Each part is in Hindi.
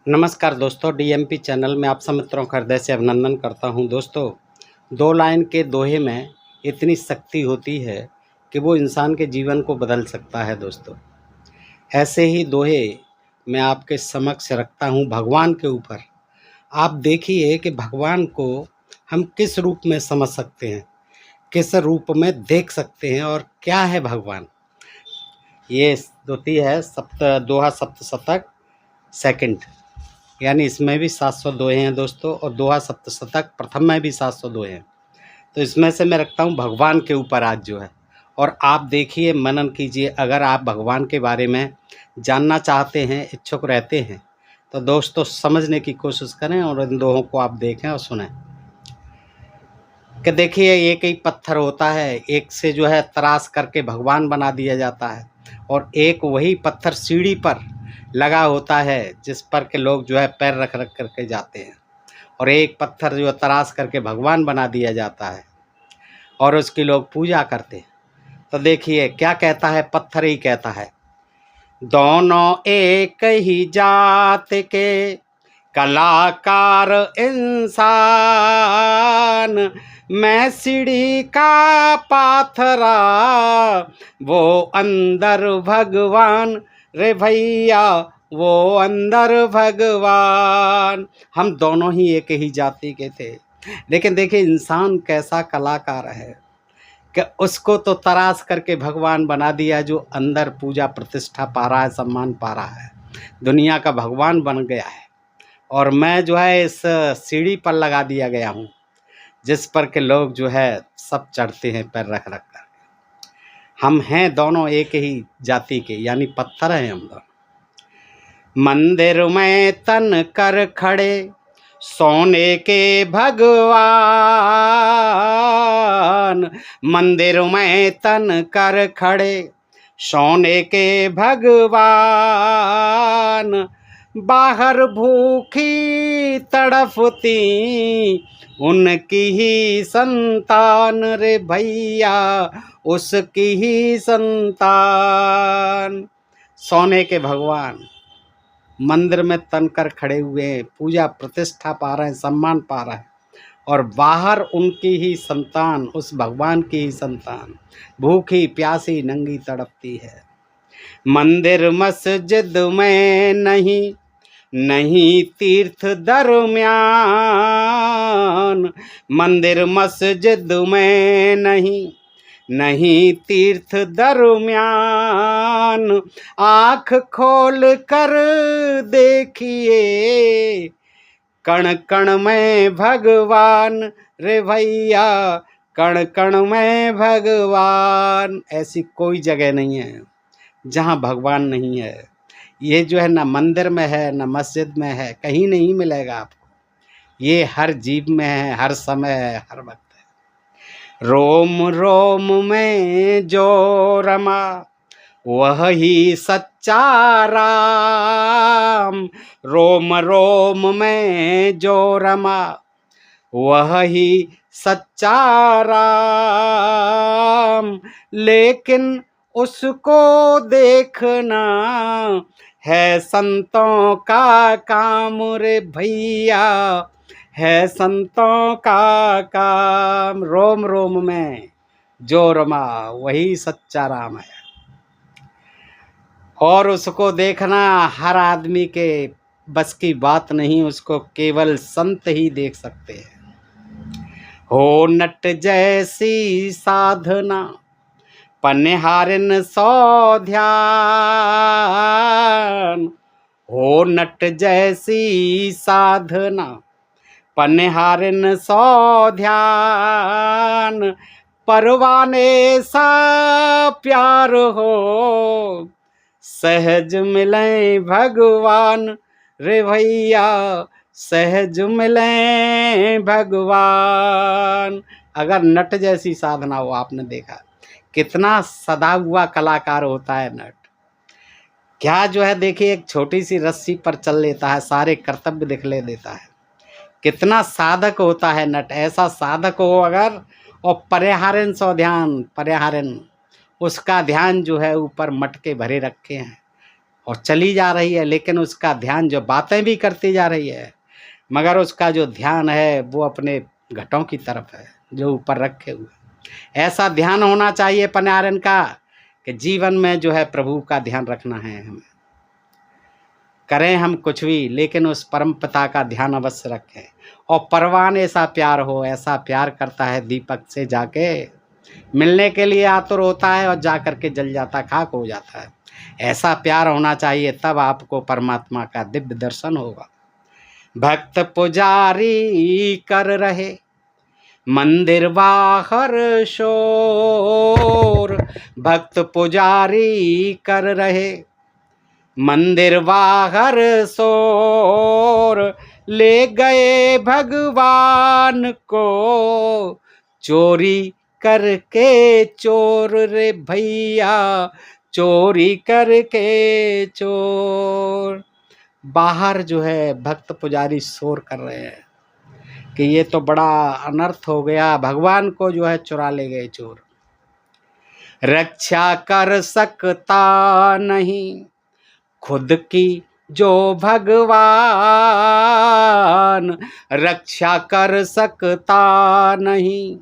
नमस्कार दोस्तों, डीएमपी चैनल में आप सब मित्रों का हृदय से अभिनंदन करता हूं। दोस्तों, दो लाइन के दोहे में इतनी शक्ति होती है कि वो इंसान के जीवन को बदल सकता है। दोस्तों, ऐसे ही दोहे मैं आपके समक्ष रखता हूं भगवान के ऊपर। आप देखिए कि भगवान को हम किस रूप में समझ सकते हैं, किस रूप में देख सकते हैं और क्या है भगवान। ये होती है दोहा सप्तशतक सेकंड, यानी इसमें भी 700 दोहे हैं दोस्तों, और दोहा सप्तशतक प्रथम में भी 700 दोहे हैं। तो इसमें से मैं रखता हूँ भगवान के ऊपर आज जो है। और आप देखिए, मनन कीजिए। अगर आप भगवान के बारे में जानना चाहते हैं, इच्छुक रहते हैं, तो दोस्तों समझने की कोशिश करें और इन दोहों को आप देखें और सुनें। कि देखिए, एक ही पत्थर होता है, एक से जो है तराश करके भगवान बना दिया जाता है, और एक वही पत्थर सीढ़ी पर लगा होता है जिस पर के लोग जो है पैर रख रख करके जाते हैं, और एक पत्थर जो तराश करके भगवान बना दिया जाता है और उसकी लोग पूजा करते हैं। तो देखिए क्या कहता है, पत्थर ही कहता है, दोनों एक ही जात के कलाकार इंसान, मैं सीढ़ी का पाथरा वो अंदर भगवान, रे भैया वो अंदर भगवान। हम दोनों ही एक ही जाति के थे, लेकिन देखिए इंसान कैसा कलाकार है कि उसको तो तराश करके भगवान बना दिया, जो अंदर पूजा प्रतिष्ठा पा रहा है, सम्मान पा रहा है, दुनिया का भगवान बन गया है। और मैं जो है इस सीढ़ी पर लगा दिया गया हूँ जिस पर के लोग जो है सब चढ़ते हैं पैर रख रख कर। हम हैं दोनों एक ही जाति के, यानी पत्थर हैं हम दोनों। मंदिर में तन कर खड़े सोने के भगवान, मंदिर में तन कर खड़े सोने के भगवान, बाहर भूखी तड़फती उनकी ही संतान, रे भैया उसकी ही संतान। सोने के भगवान मंदिर में तन कर खड़े हुए हैं, पूजा प्रतिष्ठा पा रहे हैं, सम्मान पा रहे हैं, और बाहर उनकी ही संतान, उस भगवान की ही संतान भूखी प्यासी नंगी तड़पती है। मंदिर मस्जिद में नहीं, नहीं तीर्थ दरमियान, मंदिर मस्जिद में नहीं, नहीं तीर्थ दरमियान, आँख खोल कर देखिए कण कण में भगवान, रे भैया कण कण में भगवान। ऐसी कोई जगह नहीं है जहाँ भगवान नहीं है। ये जो है ना मंदिर में है, ना मस्जिद में है, कहीं नहीं मिलेगा आपको। ये हर जीव में है, हर समय है, हर वक्त है। रोम रोम में जो रमा वह ही सच्चा राम, रोम रोम में जो रमा वह ही सच्चा राम, लेकिन उसको देखना है संतों का काम, रे भैया है संतों का काम। रोम रोम में जो रमा वही सच्चा राम है, और उसको देखना हर आदमी के बस की बात नहीं, उसको केवल संत ही देख सकते हैं। हो नट जैसी साधना पनिहारिन सौ ध्यान, हो नट जैसी साधना पनिहारिन सौ ध्यान, परवाने सा प्यार हो सहज मिले भगवान, रे भैया सहज मिले भगवान। अगर नट जैसी साधना हो, आपने देखा कितना सदा हुआ कलाकार होता है नट। क्या जो है देखिए, एक छोटी सी रस्सी पर चल लेता है, सारे कर्तव्य दिखले देता है। कितना साधक होता है नट। ऐसा साधक हो अगर, और पर्याहरण सौ ध्यान, पर्याहरण उसका ध्यान जो है ऊपर मटके भरे रखे हैं, और चली जा रही है, लेकिन उसका ध्यान जो बातें भी करती जा रही है, मगर उसका जो ध्यान है वो अपने घटों की तरफ है जो ऊपर रखे हुए। ऐसा ध्यान होना चाहिए पन्यारन का कि जीवन में जो है प्रभु का ध्यान रखना है हमें। करें हम कुछ भी, लेकिन उस परम पिता का ध्यान अवश्य रखें। और परवान ऐसा प्यार हो, ऐसा प्यार करता है दीपक से जाके मिलने के लिए आतुर होता है और जा कर के जल जाता, खाक हो जाता है। ऐसा प्यार होना चाहिए, तब आपको परमात्मा का दिव्य दर्शन होगा। भक्त पुजारी कर रहे मंदिर बाहर शोर, भक्त पुजारी कर रहे मंदिर बाहर शोर, ले गए भगवान को चोरी करके चोर रे भैया, चोरी करके चोर। बाहर जो है भक्त पुजारी शोर कर रहे हैं कि ये तो बड़ा अनर्थ हो गया, भगवान को जो है चुरा ले गए चोर। रक्षा कर सकता नहीं खुद की जो भगवान, रक्षा कर सकता नहीं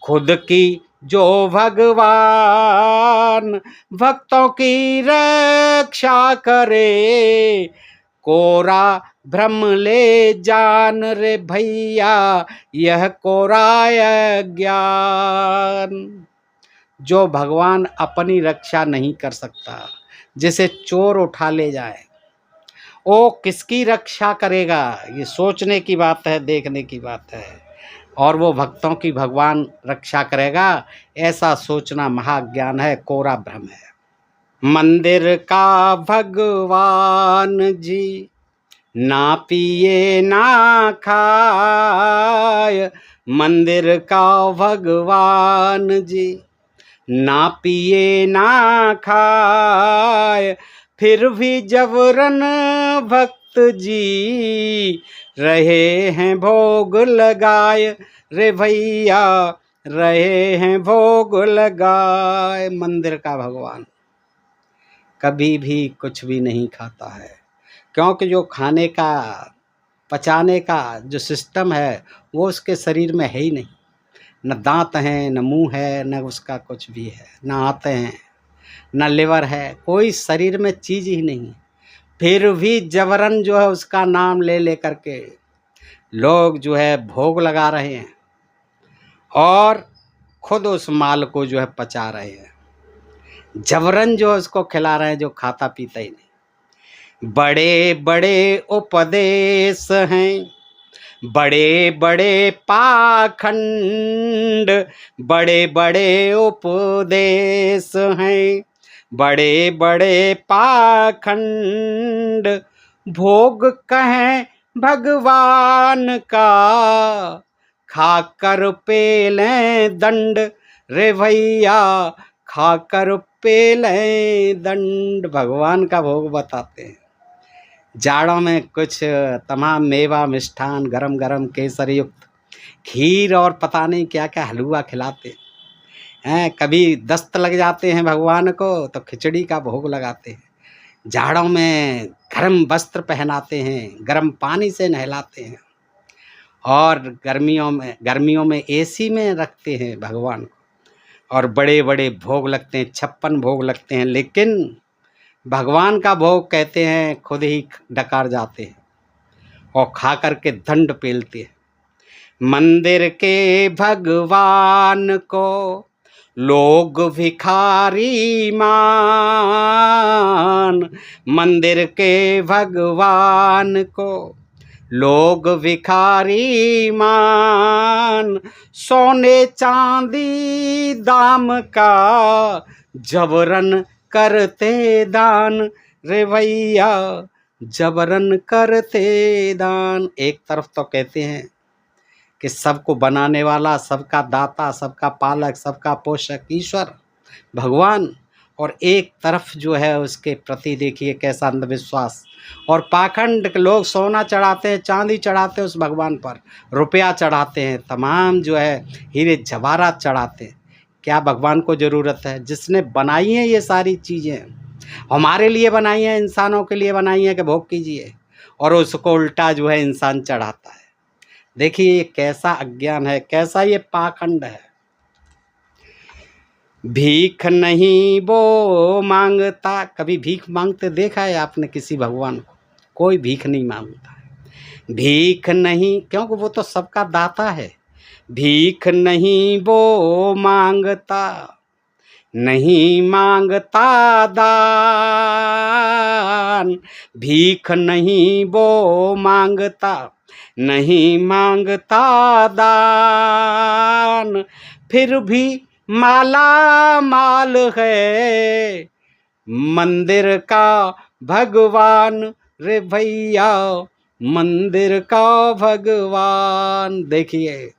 खुद की जो भगवान, भक्तों की रक्षा करे कोरा भ्रम ले जान रे भैया, यह कोरा ज्ञान। जो भगवान अपनी रक्षा नहीं कर सकता, जिसे चोर उठा ले जाए, वो किसकी रक्षा करेगा? ये सोचने की बात है, देखने की बात है। और वो भक्तों की भगवान रक्षा करेगा, ऐसा सोचना महाज्ञान है, कोरा भ्रम है। मंदिर का भगवान जी ना पिए ना खाए, मंदिर का भगवान जी ना पिए ना खाए, फिर भी जबरन भक्त जी रहे हैं भोग लगाए रे भैया, रहे हैं भोग लगाए। मंदिर का भगवान कभी भी कुछ भी नहीं खाता है, क्योंकि जो खाने का पचाने का जो सिस्टम है वो उसके शरीर में है ही नहीं। न दांत हैं, न मुंह है, न उसका कुछ भी है, न आते हैं, न लिवर है, कोई शरीर में चीज़ ही नहीं। फिर भी जबरन जो है उसका नाम ले ले करके लोग जो है भोग लगा रहे हैं और खुद उस माल को जो है पचा रहे हैं, जबरन जो है उसको खिला रहे हैं जो खाता पीता ही नहीं। बड़े बड़े उपदेश हैं, बड़े बड़े पाखंड, बड़े बड़े उपदेश हैं, बड़े बड़े पाखंड, भोग कहें भगवान का खाकर पेलें दंड रे भैया, खाकर पेलें दंड। भगवान का भोग बताते हैं। जाड़ों में कुछ तमाम मेवा मिष्ठान गरम गरम केसर युक्त खीर और पता नहीं क्या क्या हलवा खिलाते हैं। कभी दस्त लग जाते हैं भगवान को तो खिचड़ी का भोग लगाते हैं। जाड़ों में गर्म वस्त्र पहनाते हैं, गर्म पानी से नहलाते हैं, और गर्मियों में एसी में रखते हैं भगवान को, और बड़े बड़े भोग लगते हैं, 56 भोग लगते हैं। लेकिन भगवान का भोग कहते हैं खुद ही डकार जाते हैं और खा करके दंड पेलते हैं। मंदिर के भगवान को लोग भिखारी मान, मंदिर के भगवान को लोग भिखारी मान, सोने चांदी दाम का जबरन करते दान रे भैया, जबरन करते दान। एक तरफ तो कहते हैं कि सबको बनाने वाला, सबका दाता, सबका पालक, सबका पोषक ईश्वर भगवान, और एक तरफ जो है उसके प्रति देखिए कैसा अंधविश्वास और पाखंड। लोग सोना चढ़ाते हैं, चांदी चढ़ाते हैं उस भगवान पर, रुपया चढ़ाते हैं, तमाम जो है हीरे जवाहरात चढ़ाते हैं। क्या भगवान को ज़रूरत है? जिसने बनाई है ये सारी चीज़ें, हमारे लिए बनाई है, इंसानों के लिए बनाई है कि भोग कीजिए, और उसको उल्टा जो है इंसान चढ़ाता है। देखिए ये कैसा अज्ञान है, कैसा ये पाखंड है। भीख नहीं वो मांगता, कभी भीख मांगते देखा है आपने किसी भगवान को? कोई भीख नहीं मांगता है। भीख नहीं, क्योंकि वो तो सबका दाता है। भीख नहीं वो मांगता, नहीं मांगता दान। भीख नहीं वो मांगता, नहीं मांगता दान। फिर भी माला माल है, मंदिर का भगवान रे भैया, मंदिर का भगवान। देखिए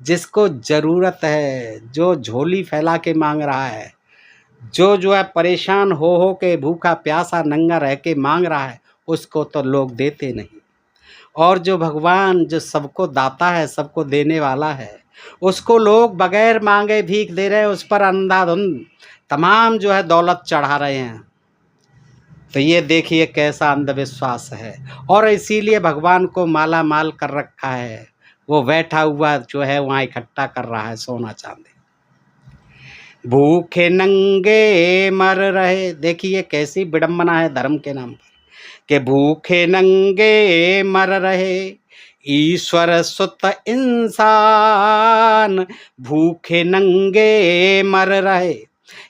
जिसको जरूरत है, जो झोली फैला के मांग रहा है, जो है परेशान हो के भूखा प्यासा नंगा रह के मांग रहा है, उसको तो लोग देते नहीं। और जो भगवान जो सबको दाता है, सबको देने वाला है, उसको लोग बगैर मांगे भीख दे रहे हैं, उस पर अंधाधुंध तमाम जो है दौलत चढ़ा रहे हैं। तो ये देखिए कैसा अंधविश्वास है। और इसीलिए भगवान को माला माल कर रखा है। वो बैठा हुआ जो है वहाँ इकट्ठा कर रहा है सोना चांदी। भूखे नंगे मर रहे, देखिए कैसी विडंबना है धर्म के नाम पर, कि भूखे नंगे मर रहे ईश्वर सुत इंसान। भूखे नंगे मर रहे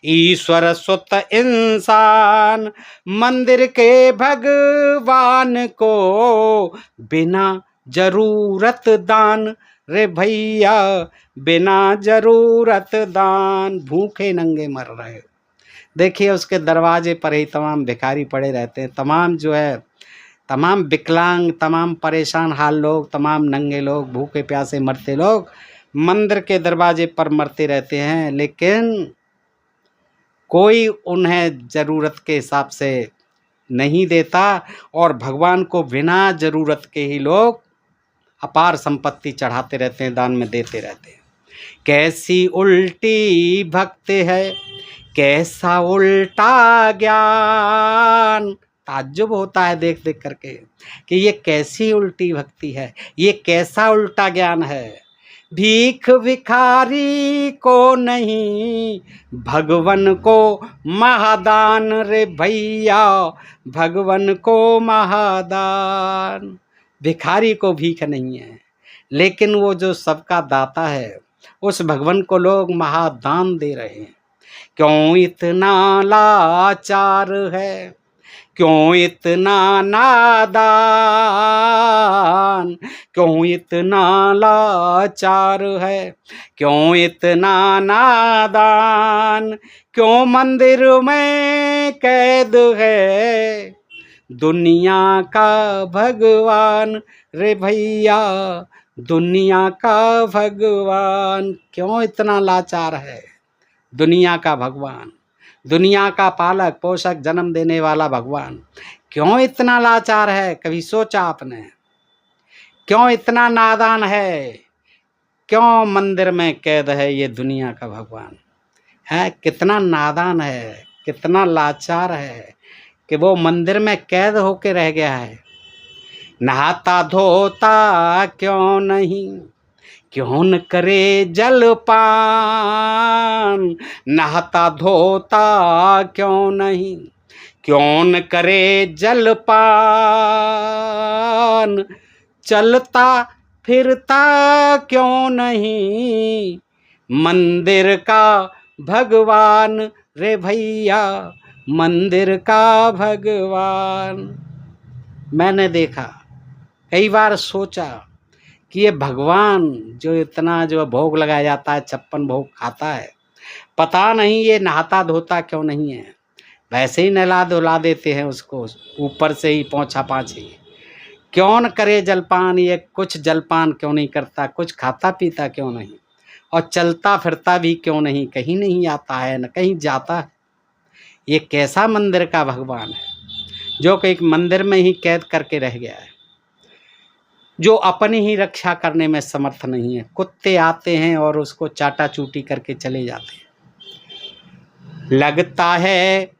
ईश्वर सुत इंसान। मंदिर के भगवान को बिना जरूरत दान रे भैया, बिना जरूरत दान। भूखे नंगे मर रहे। देखिए उसके दरवाजे पर ही तमाम भिखारी पड़े रहते हैं, तमाम जो है तमाम विकलांग, तमाम परेशान हाल लोग, तमाम नंगे लोग, भूखे प्यासे मरते लोग मंदिर के दरवाजे पर मरते रहते हैं। लेकिन कोई उन्हें ज़रूरत के हिसाब से नहीं देता, और भगवान को बिना ज़रूरत के ही लोग अपार संपत्ति चढ़ाते रहते हैं, दान में देते रहते हैं। कैसी उल्टी भक्ति है, कैसा उल्टा ज्ञान। ताज्जुब होता है देख देख करके कि ये कैसी उल्टी भक्ति है, ये कैसा उल्टा ज्ञान है। भीख भिखारी को नहीं, भगवन को महादान रे भैया, भगवन को महादान। भिखारी को भीख नहीं है, लेकिन वो जो सबका दाता है, उस भगवन को लोग महादान दे रहे हैं। क्यों इतना लाचार है, क्यों इतना नादान, क्यों इतना लाचार है, क्यों इतना नादान। क्यों मंदिर में कैद है दुनिया का भगवान रे भैया, दुनिया का भगवान। क्यों इतना लाचार है दुनिया का भगवान, दुनिया का पालक पोषक जन्म देने वाला भगवान, क्यों इतना लाचार है? कभी सोचा आपने? क्यों इतना नादान है? क्यों मंदिर में कैद है ये दुनिया का भगवान? है कितना नादान है, कितना लाचार है कि वो मंदिर में कैद होके रह गया है। नहाता धोता क्यों नहीं, क्यों न करे जलपान। नहाता धोता क्यों नहीं, क्यों न करे जलपान। चलता फिरता क्यों नहीं, मंदिर का भगवान रे भैया, मंदिर का भगवान। मैंने देखा, कई बार सोचा कि ये भगवान जो इतना जो भोग लगाया जाता है, 56 भोग खाता है, पता नहीं ये नहाता धोता क्यों नहीं है। वैसे ही नहला धुला देते हैं उसको, ऊपर से ही पोंछा पाछी। क्यों न करे जलपान, ये कुछ जलपान क्यों नहीं करता, कुछ खाता पीता क्यों नहीं, और चलता फिरता भी क्यों नहीं, कहीं नहीं आता है न कहीं जाता है। ये कैसा मंदिर का भगवान है जो कि एक मंदिर में ही कैद करके रह गया है, जो अपनी ही रक्षा करने में समर्थ नहीं है। कुत्ते आते हैं और उसको चाटा चूटी करके चले जाते हैं। लगता है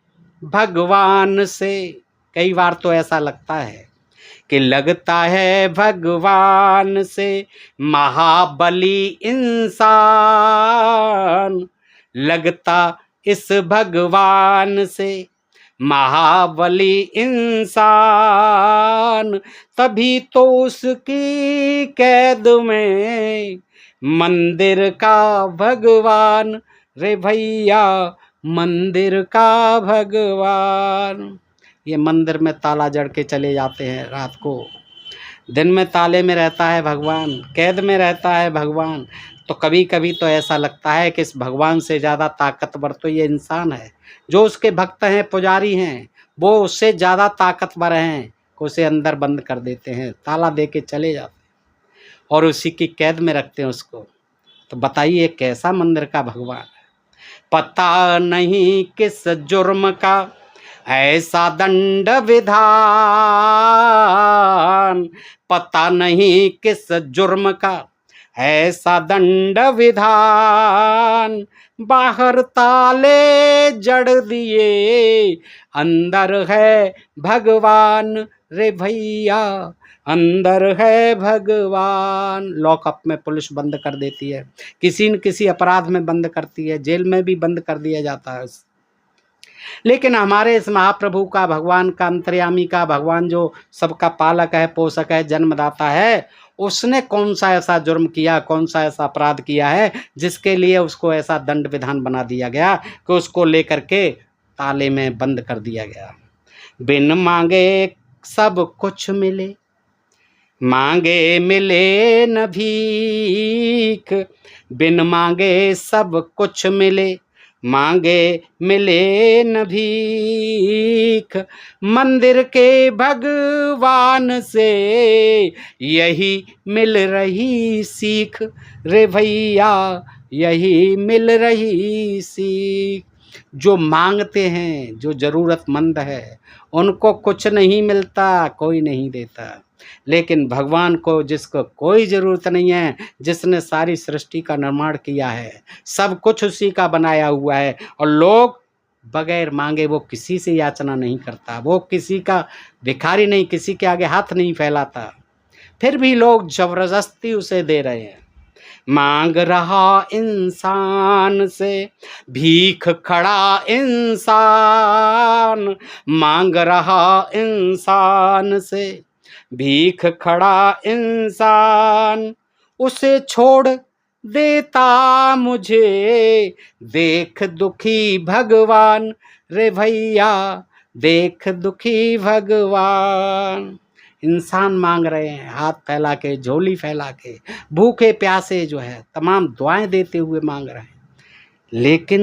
भगवान से। कई बार तो ऐसा लगता है कि लगता है भगवान से महाबली इंसान, लगता इस भगवान से महाबली इंसान, तभी तो उसकी कैद में मंदिर का भगवान, रे भैया मंदिर का भगवान। ये मंदिर में ताला जड़ के चले जाते हैं रात को, दिन में ताले में रहता है भगवान, कैद में रहता है भगवान। तो कभी कभी तो ऐसा लगता है कि इस भगवान से ज़्यादा ताकतवर तो ये इंसान है। जो उसके भक्त हैं, पुजारी हैं, वो उससे ज़्यादा ताकतवर हैं कि उसे अंदर बंद कर देते हैं, ताला दे के चले जाते हैं और उसी की कैद में रखते हैं उसको। तो बताइए कैसा मंदिर का भगवान है। पता नहीं किस जुर्म का ऐसा दंड विधान, पता नहीं किस जुर्म का ऐसा दंड विधान, बाहर ताले जड़ दिए अंदर है भगवान, रे भैया अंदर है भगवान। लॉकअप में पुलिस बंद कर देती है, किसी न किसी अपराध में बंद करती है, जेल में भी बंद कर दिया जाता है। लेकिन हमारे इस महाप्रभु का, भगवान का, अंतर्यामी का, भगवान जो सबका पालक है, पोषक है, जन्मदाता है, उसने कौन सा ऐसा जुर्म किया, कौन सा ऐसा अपराध किया है जिसके लिए उसको ऐसा दंड विधान बना दिया गया कि उसको लेकर के ताले में बंद कर दिया गया। बिन मांगे सब कुछ मिले, मांगे मिले न भीख, बिन मांगे सब कुछ मिले, मांगे मिले न भीख, मंदिर के भगवान से यही मिल रही सीख, रे भैया यही मिल रही सीख। जो मांगते हैं, जो ज़रूरतमंद है, उनको कुछ नहीं मिलता, कोई नहीं देता। लेकिन भगवान को, जिसको कोई ज़रूरत नहीं है, जिसने सारी सृष्टि का निर्माण किया है, सब कुछ उसी का बनाया हुआ है, और लोग बगैर मांगे, वो किसी से याचना नहीं करता, वो किसी का भिखारी नहीं, किसी के आगे हाथ नहीं फैलाता, फिर भी लोग ज़बरदस्ती उसे दे रहे हैं। मांग रहा इंसान से भीख खड़ा इंसान, मांग रहा इंसान से भीख खड़ा इंसान, उसे छोड़ देता मुझे देख दुखी भगवान, रे भैया देख दुखी भगवान। इंसान मांग रहे हैं हाथ फैला के, झोली फैला के, भूखे प्यासे जो है तमाम दुआएं देते हुए मांग रहे हैं, लेकिन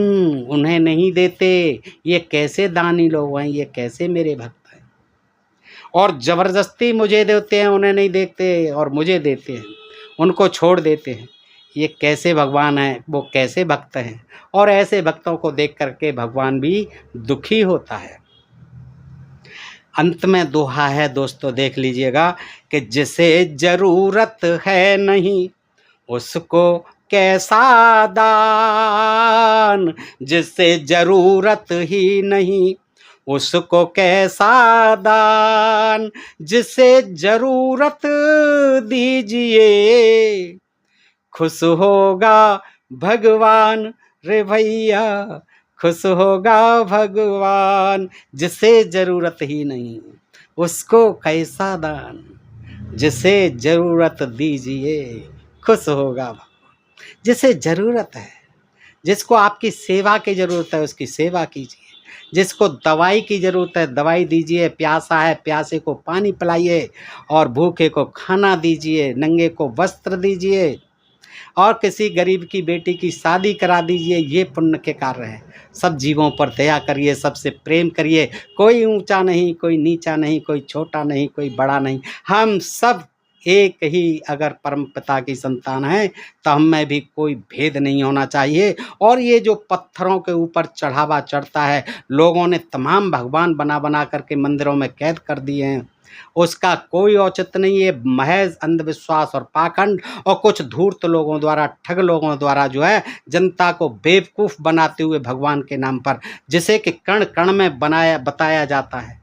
उन्हें नहीं देते। ये कैसे दानी लोग हैं, ये कैसे मेरे भक्त हैं, और ज़बरदस्ती मुझे देते हैं, उन्हें नहीं देखते और मुझे देते हैं, उनको छोड़ देते हैं। ये कैसे भगवान हैं, वो कैसे भक्त हैं। और ऐसे भक्तों को देख करके भगवान भी दुखी होता है। अंत में दोहा है दोस्तों, देख लीजिएगा कि जिसे ज़रूरत है नहीं उसको कैसा दान, जिसे ज़रूरत ही नहीं उसको कैसा दान, जिसे ज़रूरत दीजिए खुश होगा भगवान, रे भैया खुश होगा भगवान। जिसे ज़रूरत ही नहीं उसको कैसा दान, जिसे ज़रूरत दीजिए खुश होगा भगवान। जिसे ज़रूरत है, जिसको आपकी सेवा की ज़रूरत है, उसकी सेवा कीजिए। जिसको दवाई की ज़रूरत है, दवाई दीजिए। प्यासा है, प्यासे को पानी पिलाइए, और भूखे को खाना दीजिए, नंगे को वस्त्र दीजिए, और किसी गरीब की बेटी की शादी करा दीजिए। ये पुण्य के कार्य हैं। सब जीवों पर दया करिए, सबसे प्रेम करिए। कोई ऊंचा नहीं, कोई नीचा नहीं, कोई छोटा नहीं, कोई बड़ा नहीं। हम सब एक ही अगर परम पिता की संतान हैं, तो हम में भी कोई भेद नहीं होना चाहिए। और ये जो पत्थरों के ऊपर चढ़ावा चढ़ता है, लोगों ने तमाम भगवान बना बना करके मंदिरों में कैद कर दिए हैं, उसका कोई औचित्य नहीं है, महज अंधविश्वास और पाखंड और कुछ धूर्त लोगों द्वारा, ठग लोगों द्वारा जो है जनता को बेवकूफ़ बनाते हुए भगवान के नाम पर, जिसे कि कण कण में बताया जाता है।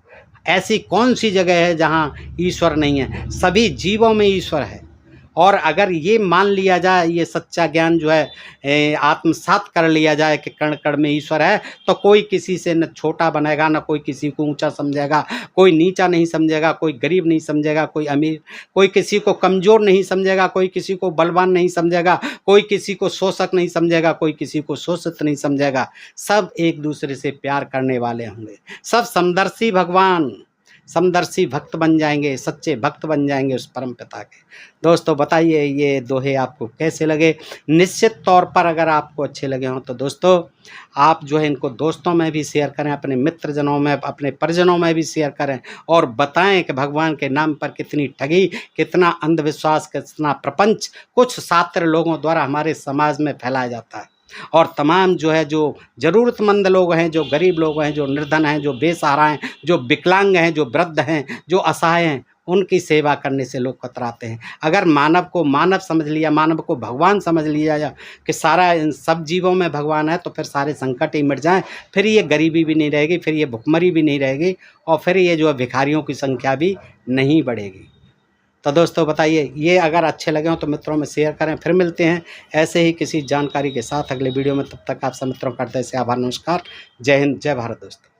ऐसी कौन सी जगह है जहाँ ईश्वर नहीं है? सभी जीवों में ईश्वर है। और अगर ये मान लिया जाए, ये सच्चा ज्ञान जो है आत्मसात कर लिया जाए कि कण कण में ईश्वर है, तो कोई किसी से न छोटा बनेगा, न कोई किसी को ऊंचा समझेगा, कोई नीचा नहीं समझेगा, कोई गरीब नहीं समझेगा, कोई अमीर, कोई किसी को कमज़ोर नहीं समझेगा, कोई किसी को बलवान नहीं समझेगा, कोई किसी को शोषक नहीं समझेगा, कोई किसी को शोषित नहीं समझेगा। सब एक दूसरे से प्यार करने वाले होंगे, सब समदर्शी भगवान, समदर्शी भक्त बन जाएंगे, सच्चे भक्त बन जाएंगे उस परम पिता के। दोस्तों बताइए ये दोहे आपको कैसे लगे? निश्चित तौर पर अगर आपको अच्छे लगे हों तो दोस्तों आप जो है इनको दोस्तों में भी शेयर करें, अपने मित्रजनों में, अपने परिजनों में भी शेयर करें और बताएं कि भगवान के नाम पर कितनी ठगी, कितना अंधविश्वास, कितना प्रपंच कुछ शातिर लोगों द्वारा हमारे समाज में फैलाया जाता है। और तमाम जो है जो ज़रूरतमंद लोग हैं, जो गरीब लोग हैं, जो निर्धन हैं, जो बेसहारा हैं, जो विकलांग हैं, जो वृद्ध हैं, जो असहाय हैं, उनकी सेवा करने से लोग कतराते हैं। अगर मानव को मानव समझ लिया, मानव को भगवान समझ लिया जाए कि सारा इन सब जीवों में भगवान है, तो फिर सारे संकट ही मिट जाएं, फिर ये गरीबी भी नहीं रहेगी, फिर ये भुखमरी भी नहीं रहेगी और फिर ये जो भिखारियों की संख्या भी नहीं बढ़ेगी। तो दोस्तों बताइए, ये अगर अच्छे लगे हों तो मित्रों में शेयर करें। फिर मिलते हैं ऐसे ही किसी जानकारी के साथ अगले वीडियो में। तब तक आप सब मित्रों का हृदय से आभार, नमस्कार, जय हिंद, जय भारत दोस्तों।